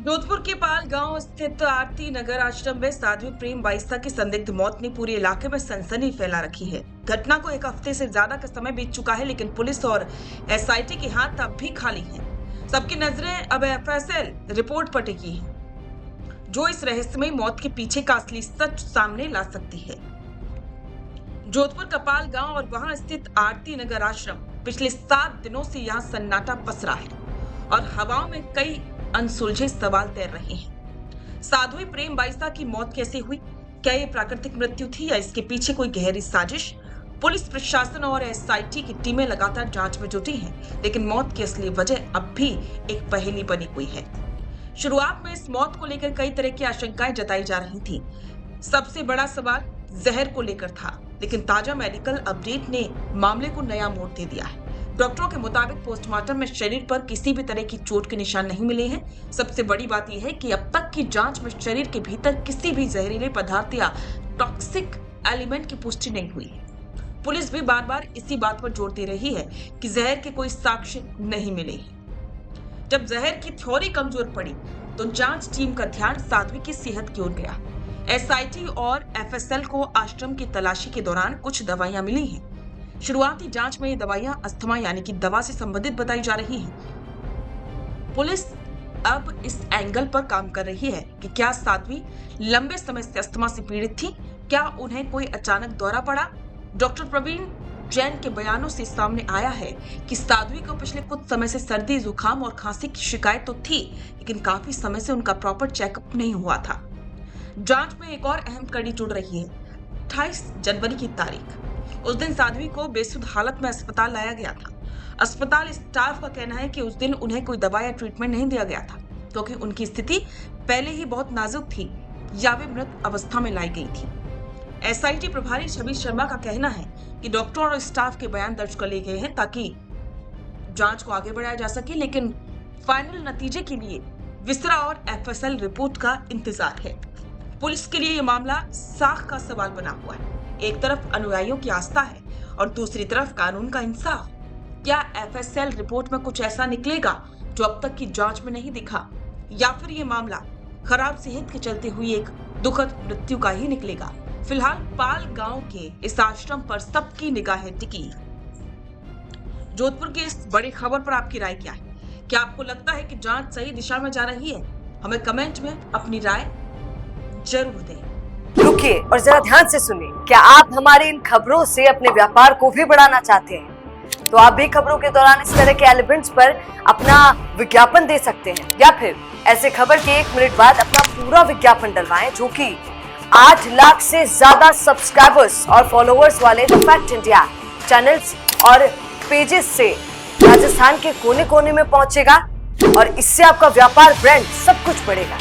जोधपुर के पाल गांव स्थित आरती नगर आश्रम में साध्वी प्रेम बाइस्ता की संदिग्ध मौत ने पूरे इलाके में सनसनी फैला रखी है। घटना को एक हफ्ते से ज्यादा का समय बीत चुका है, लेकिन पुलिस और एसआईटी के हाथ अब भी खाली हैं। सबकी नजरें अब एफएसएल रिपोर्ट पर टिकी हैं, जो इस रहस्यमयी मौत के पीछे का असली सच सामने ला सकती है। जोधपुर का पाल गांव और वहां स्थित आरती नगर आश्रम पिछले 7 दिनों से यहाँ सन्नाटा पसरा है और हवाओं में कई अनसुलझे सवाल तैर रहे हैं। साध्वी प्रेम बाइस्ता की मौत कैसे हुई? क्या ये प्राकृतिक मृत्यु थी या इसके पीछे कोई गहरी साजिश? पुलिस प्रशासन और एसआईटी की टीमें लगातार जांच में जुटी हैं, लेकिन मौत की असली वजह अब भी एक पहेली बनी हुई है। शुरुआत में इस मौत को लेकर कई तरह की आशंकाएं जताई जा रही थी। सबसे बड़ा सवाल जहर को लेकर था, लेकिन ताजा मेडिकल अपडेट ने मामले को नया मोड़ दे दिया है। डॉक्टरों के मुताबिक पोस्टमार्टम में शरीर पर किसी भी तरह की चोट के निशान नहीं मिले हैं। सबसे बड़ी बात यह है कि अब तक की जांच में शरीर के भीतर किसी भी जहरीले पदार्थ या टॉक्सिक एलिमेंट की पुष्टि नहीं हुई है। पुलिस भी बार बार इसी बात पर जोर दे रही है कि जहर के कोई साक्ष्य नहीं मिले। जब जहर की थ्योरी कमजोर पड़ी तो जांच टीम का ध्यान साध्वी की सेहत की ओर गया। एसआईटी और एफएसएल को आश्रम की तलाशी के दौरान कुछ दवाइयां मिली हैं। शुरुआती जांच में ये दवाइयां अस्थमा यानी कि दवा से संबंधित बताई जा रही हैं। पुलिस अब इस एंगल पर काम कर रही है कि क्या साध्वी लंबे समय से अस्थमा से पीड़ित थी? क्या उन्हें कोई अचानक दौरा पड़ा? डॉक्टर प्रवीण जैन के बयानों से सामने आया है कि साध्वी को पिछले कुछ समय से सर्दी, जुकाम और खांसी की शिकायत तो थी, लेकिन काफी समय से उनका प्रॉपर चेकअप नहीं हुआ था। जांच में एक और अहम कड़ी जुड़ रही है। 28 जनवरी की तारीख, उस दिन साध्वी को बेसुध हालत में अस्पताल लाया गया था। अस्पताल स्टाफ का कहना है कि उस दिन उन्हें कोई दवा या ट्रीटमेंट नहीं दिया गया था, क्योंकि उनकी स्थिति पहले ही बहुत नाजुक थी या वे मृत अवस्था में लाई गई थी। एसआईटी प्रभारी छवि शर्मा का कहना है कि डॉक्टर और स्टाफ के बयान दर्ज कर लिए गए हैं ताकि जांच को आगे बढ़ाया जा सके, लेकिन फाइनल नतीजे के लिए विसरा और एफएसएल रिपोर्ट का इंतजार है। पुलिस के लिए यह मामला साख का सवाल बना हुआ है। एक तरफ अनुयायियों की आस्था है और दूसरी तरफ कानून का इंसाफ। क्या एफएसएल रिपोर्ट में कुछ ऐसा निकलेगा जो अब तक की जांच में नहीं दिखा, या फिर ये मामला खराब सेहत के चलते हुई एक दुखद मृत्यु का ही निकलेगा? फिलहाल पाल गांव के इस आश्रम पर सबकी निगाहें टिकी। जोधपुर की इस बड़ी खबर पर आपकी राय क्या है? क्या आपको लगता है कि जांच सही दिशा में जा रही है? हमें कमेंट में अपनी राय जरूर दें। रुकिए और जरा ध्यान से सुनिए। क्या आप हमारी इन खबरों से अपने व्यापार को भी बढ़ाना चाहते हैं? तो आप भी खबरों के दौरान इस तरह के एलिमेंट्स पर अपना विज्ञापन दे सकते हैं, या फिर ऐसे खबर के 1 मिनट बाद अपना पूरा विज्ञापन डलवाएं, जो कि 8 लाख से ज्यादा सब्सक्राइबर्स और फॉलोअर्स वाले द फैक्ट इंडिया चैनल्स और पेजेस से राजस्थान के कोने कोने में पहुंचेगा, और इससे आपका व्यापार, ब्रांड सब कुछ बढ़ेगा।